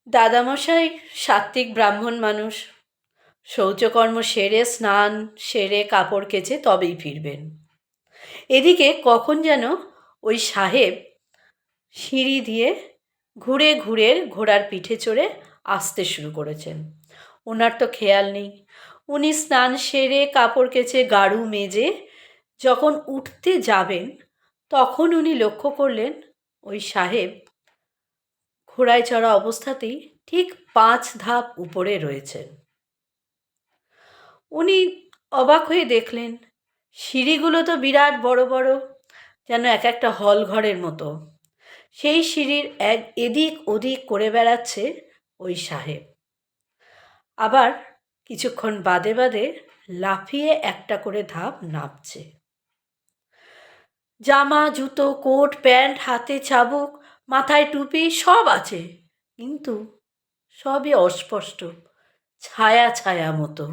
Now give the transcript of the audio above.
দাদামশাই সাত্ত্বিক ব্রাহ্মণ মানুষ, শৌচকর্ম সেরে স্নান সেরে কাপড় কেচে তবেই ফিরবেন। এদিকে কখন যেন ওই সাহেব সিঁড়ি দিয়ে ঘুরে ঘুরে ঘোড়ার পিঠে চড়ে আসতে শুরু করেছেন। ওনার তো খেয়াল নেই। উনি স্নান সেরে কাপড় কেচে গাড়ু মেজে যখন উঠতে যাবেন, তখন উনি লক্ষ্য করলেন ওই সাহেব ঘোড়ায় চড়া অবস্থাতেই ঠিক 5 ধাপ উপরে রয়েছেন। উনি অবাক হয়ে দেখলেন সিঁড়িগুলো তো বিরাট বড় বড়, যেন এক একটা হল ঘরের মতো। সেই সিঁড়ির এদিক ওদিক করে বেড়াচ্ছে ওই সাহেব। আবার কিছুক্ষণ বাদে বাদে লাফিয়ে একটা করে ধাপ নামছে। জামা জুতো কোট প্যান্ট, হাতে চাবুক, মাথায় টুপি সব আছে, কিন্তু সবই অস্পষ্ট, ছায়া ছায়া মতো।